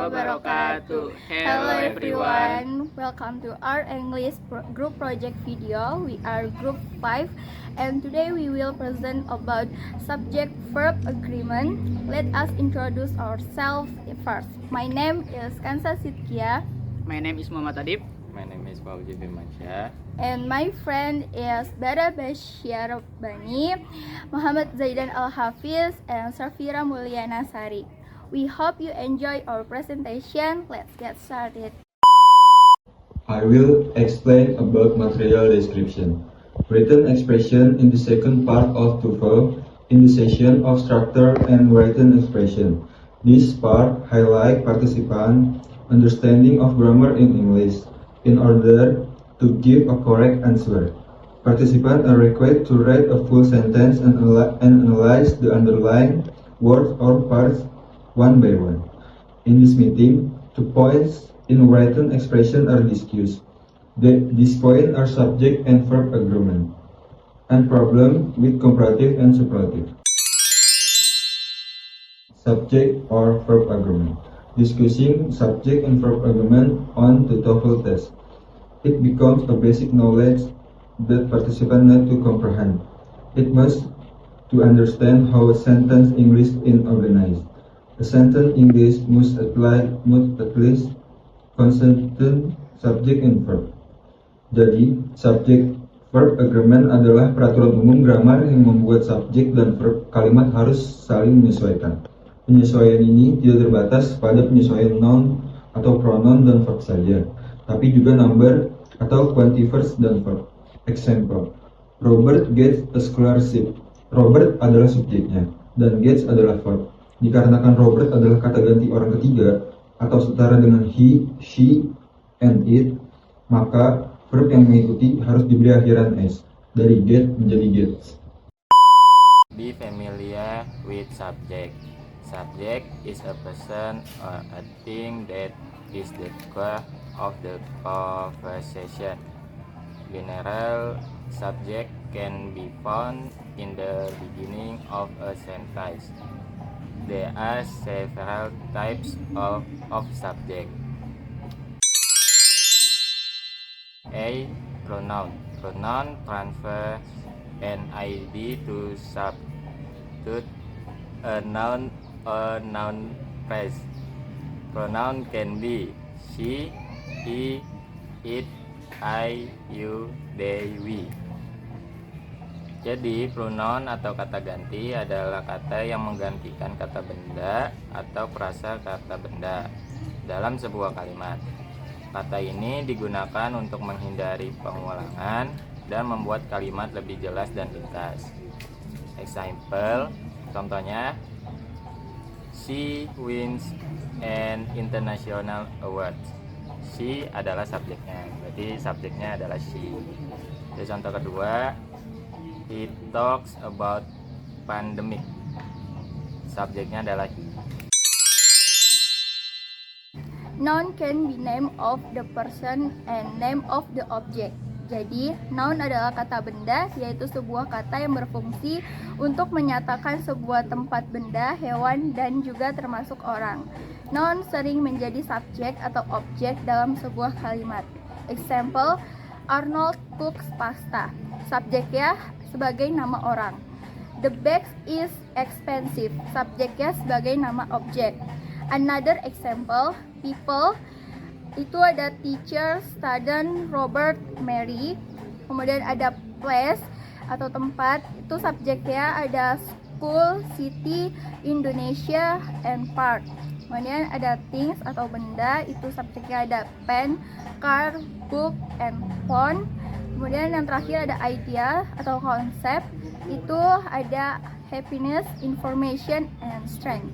wabarakatuh. Hello everyone, welcome to our English group project video. We are group 5 and today we will present about subject-verb agreement. Let us introduce ourselves first. My name is Kansa Sitkia. My name is Muhammad Adib. My name is Fauzi Firmansyah. And my friend is Bara Basyar Bani, Muhammad Zaidan Al-Hafiz, and Safira Mulyana Sari. We hope you enjoy our presentation. Let's get started. I will explain about material description. Written expression in the second part of TOEFL in the session of structure and written expression. This part highlight participant understanding of grammar in English in order to give a correct answer. Participants are required to write a full sentence and analyze the underlying words or parts one by one. In this meeting, 2 points in written expression are discussed. These points are subject and verb agreement, and problem with comparative and superlative. Subject or verb agreement. Discussing subject and verb agreement on the TOEFL test. It becomes a basic knowledge that participants need to comprehend. It must to understand how a sentence English is organized. A sentence English must at least consistent subject and verb. Jadi, subject verb agreement adalah peraturan umum grammar yang membuat subjek dan verb kalimat harus saling menyesuaikan. Penyesuaian ini tidak terbatas pada penyesuaian noun atau pronoun dan verb saja, tapi juga number atau quantifiers dan verb. Example, Robert gets a scholarship. Robert adalah subjeknya dan gets adalah verb. Dikarenakan Robert adalah kata ganti orang ketiga atau setara dengan he, she, and it, maka verb yang mengikuti harus diberi akhiran s. Dari get menjadi gets. Be familiar with subject. Subject is a person or a thing that is the core of the conversation. General subject can be found in the beginning of a sentence. There are several types of subject. A. Pronoun. Pronoun transfers an ID to substitute a noun or noun phrase. Pronoun can be she, he, it, I, you, they, we. Jadi, pronoun atau kata ganti adalah kata yang menggantikan kata benda atau frasa kata benda dalam sebuah kalimat. Kata ini digunakan untuk menghindari pengulangan dan membuat kalimat lebih jelas dan ringkas. Example, contohnya, she wins an international award. She adalah subjeknya, berarti subjeknya adalah she. Jadi contoh kedua, he talks about pandemic. Subjeknya adalah he. Noun can be name of the person and name of the object. Jadi, noun adalah kata benda, yaitu sebuah kata yang berfungsi untuk menyatakan sebuah tempat benda, hewan, dan juga termasuk orang. Noun sering menjadi subjek atau objek dalam sebuah kalimat. Example, Arnold cooks pasta. Subjeknya sebagai nama orang. The bag is expensive. Subjeknya sebagai nama objek. Another example, people. Itu ada teacher, student, Robert, Mary. Kemudian ada place atau tempat, itu subjeknya ada school, city, Indonesia, and park. Kemudian ada things atau benda, itu subjeknya ada pen, car, book, and phone. Kemudian yang terakhir ada idea atau konsep, itu ada happiness, information, and strength.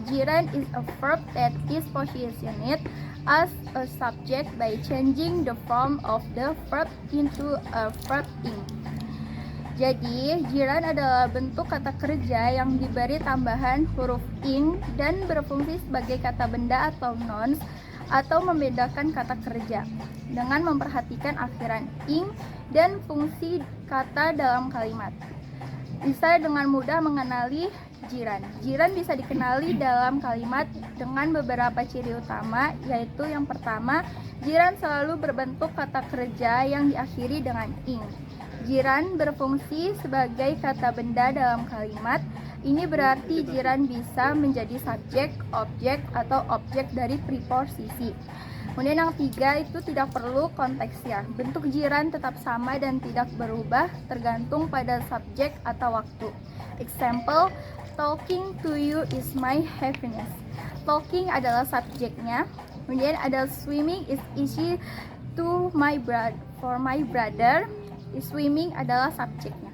Gerund is a verb that is positioned as a subject by changing the form of the verb into a verb ing. Jadi, gerund adalah bentuk kata kerja yang diberi tambahan huruf ing dan berfungsi sebagai kata benda atau nouns atau membedakan kata kerja dengan memperhatikan akhiran ing dan fungsi kata dalam kalimat. bisa dengan mudah mengenali jiran. Jiran bisa dikenali dalam kalimat dengan beberapa ciri utama, yaitu yang pertama, jiran selalu berbentuk kata kerja yang diakhiri dengan ing. Jiran berfungsi sebagai kata benda dalam kalimat. Ini berarti jiran bisa menjadi subjek, objek, atau objek dari preposisi. Kemudian yang ketiga itu tidak perlu konteksnya. Bentuk jiran tetap sama dan tidak berubah tergantung pada subjek atau waktu. Example, talking to you is my happiness. Talking adalah subjeknya. Kemudian ada swimming is easy to my brother. For my brother, swimming adalah subjeknya.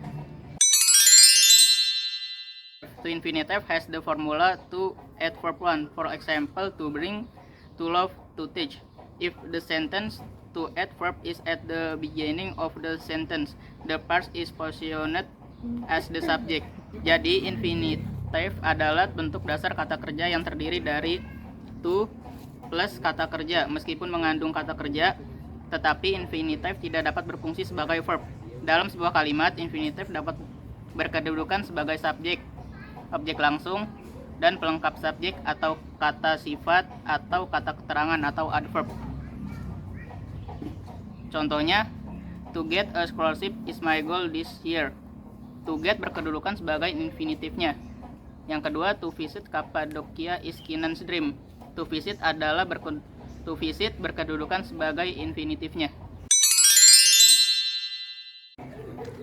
To infinitive has the formula to add verb 1. For example, to bring, to love, to teach. If the sentence to add verb is at the beginning of the sentence, the part is positioned as the subject. Jadi infinitive adalah bentuk dasar kata kerja yang terdiri dari to plus kata kerja. Meskipun mengandung kata kerja, tetapi infinitive tidak dapat berfungsi sebagai verb. Dalam sebuah kalimat, infinitive dapat berkedudukan sebagai subjek, objek langsung, dan pelengkap subjek atau kata sifat atau kata keterangan atau adverb. Contohnya, to get a scholarship is my goal this year. To get berkedudukan sebagai infinitifnya. Yang kedua, to visit Cappadocia is Kenan's dream. To visit berkedudukan sebagai infinitifnya.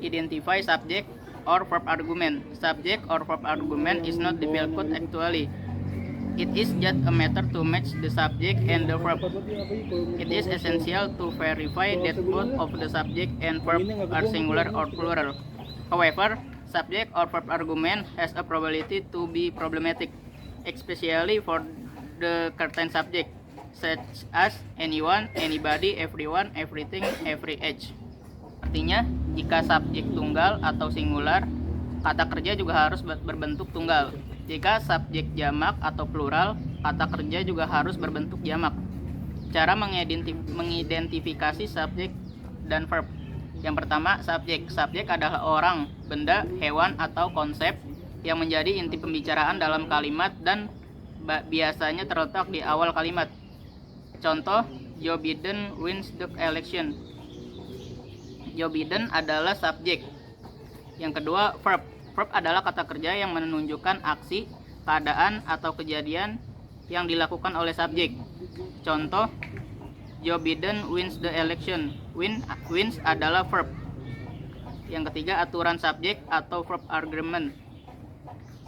Identify subject or verb argument. Subject or verb argument is not difficult actually. It is just a matter to match the subject and the verb. It is essential to verify that both of the subject and verb are singular or plural. However, subject or verb argument has a probability to be problematic, especially for the certain subject, such as anyone, anybody, everyone, everything, every age. Artinya, jika subjek tunggal atau singular, kata kerja juga harus berbentuk tunggal. Jika subjek jamak atau plural, kata kerja juga harus berbentuk jamak. Cara mengidentifikasi subjek dan verb. Yang pertama, subjek. Subjek adalah orang, benda, hewan, atau konsep yang menjadi inti pembicaraan dalam kalimat dan biasanya terletak di awal kalimat. Contoh, Joe Biden wins the election. Joe Biden adalah subjek. Yang kedua, verb. Verb adalah kata kerja yang menunjukkan aksi, keadaan, atau kejadian yang dilakukan oleh subjek. Contoh, Joe Biden wins the election. Wins adalah verb. Yang ketiga, aturan subjek atau verb agreement.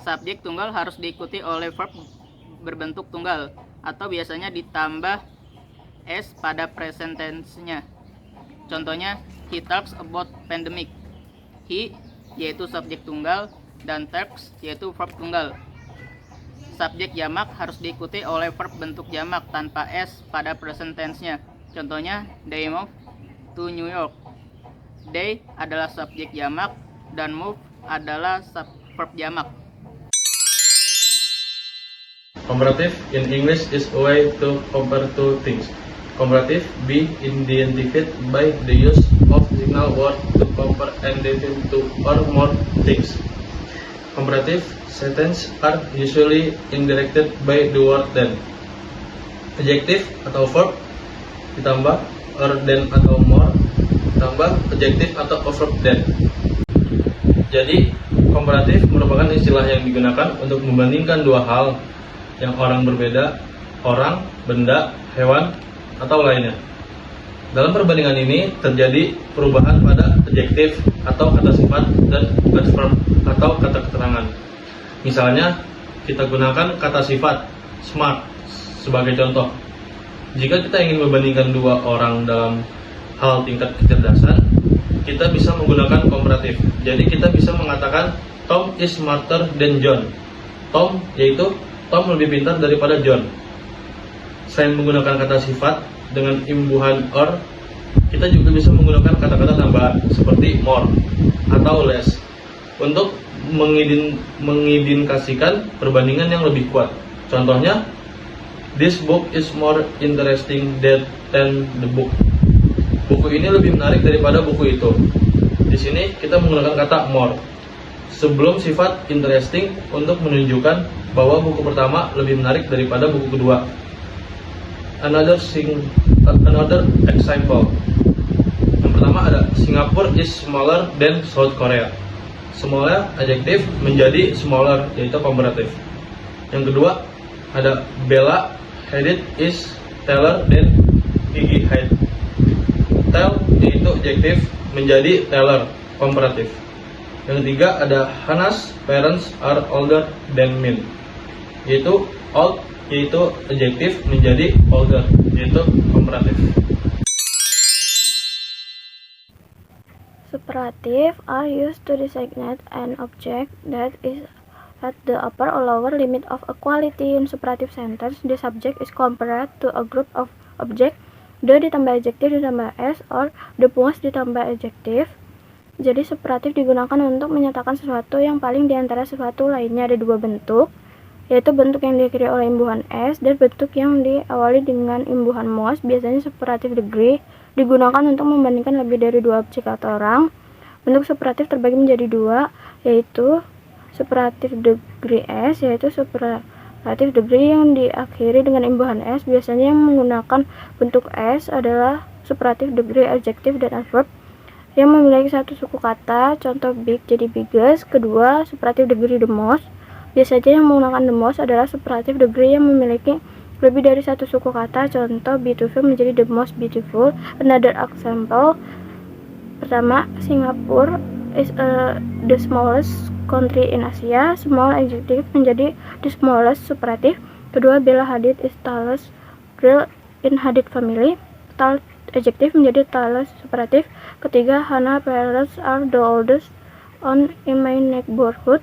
Subjek tunggal harus diikuti oleh verb berbentuk tunggal atau biasanya ditambah s pada present tense-nya. Contohnya, he talks about pandemic. He yaitu subjek tunggal dan talks yaitu verb tunggal. Subjek jamak harus diikuti oleh verb bentuk jamak tanpa s pada present tense-nya. Contohnya, they move to New York. They adalah subjek jamak dan move adalah verb jamak. Comparative in English is a way to compare two things. Comparative be identified by the use of signal word to compare anything to or more things. Comparative sentences are usually indirected by the word than. Adjective atau verb ditambah or than atau more ditambah adjective atau verb than. Jadi, komparatif merupakan istilah yang digunakan untuk membandingkan dua hal yang orang berbeda, orang, benda, hewan, atau lainnya. Dalam perbandingan ini terjadi perubahan pada adjektif atau kata sifat dan adverb atau kata keterangan. Misalnya, kita gunakan kata sifat smart sebagai contoh. Jika kita ingin membandingkan dua orang dalam hal tingkat kecerdasan, kita bisa menggunakan komparatif. Jadi kita bisa mengatakan Tom is smarter than John. Tom yaitu Tom lebih pintar daripada John. Selain menggunakan kata sifat dengan imbuhan or, kita juga bisa menggunakan kata-kata tambahan seperti more atau less untuk mengindikasikan perbandingan yang lebih kuat. Contohnya, this book is more interesting than the book. Buku ini lebih menarik daripada buku itu. Di sini kita menggunakan kata more. sebelum sifat interesting untuk menunjukkan bahwa buku pertama lebih menarik daripada buku kedua. Another example. Yang pertama ada Singapore is smaller than South Korea. Smaller adjektif menjadi smaller, yaitu komparatif. Yang kedua ada Bella headed is taller than Gigi height. Tell yaitu adjektif menjadi taller, komparatif. Yang ketiga ada Hannah's parents are older than mine, yaitu old yaitu adjektif menjadi older, yaitu komparatif. Superlative are used to designate an object that is at the upper or lower limit of a quality. In superlative sentence, the subject is compared to a group of objects. The ditambah adjektif ditambah s or the most ditambah adjektif. Jadi superlatif digunakan untuk menyatakan sesuatu yang paling di antara sesuatu lainnya. Ada dua bentuk, yaitu bentuk yang diakhiri oleh imbuhan s dan bentuk yang diawali dengan imbuhan most. Biasanya superlative degree digunakan untuk membandingkan lebih dari dua objek atau orang. Bentuk superlatif terbagi menjadi dua, yaitu superlative degree s, yaitu superlative degree yang diakhiri dengan imbuhan s. Biasanya yang menggunakan bentuk s adalah superlative degree adjektif dan adverb yang memiliki satu suku kata, contoh big jadi biggest. Kedua, superlative degree the most. Biasanya yang menggunakan the most adalah superlative degree yang memiliki lebih dari satu suku kata, contoh beautiful menjadi the most beautiful. Another example. Pertama, Singapore is the smallest country in Asia. Small adjective menjadi the smallest, superlatif. Kedua, Bella Hadid is tallest girl in Hadid family. Tall adjective menjadi tallest, superlatif. Ketiga, Hannah parents are the oldest on in my neighborhood.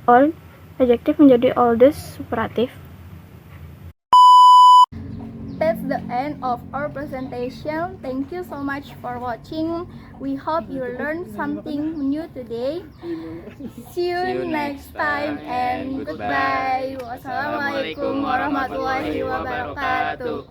Old adjektif menjadi oldest, superatif. That's the end of our presentation. Thank you so much for watching. We hope you learned something new today. See you next time and goodbye. Wassalamualaikum warahmatullahi wabarakatuh.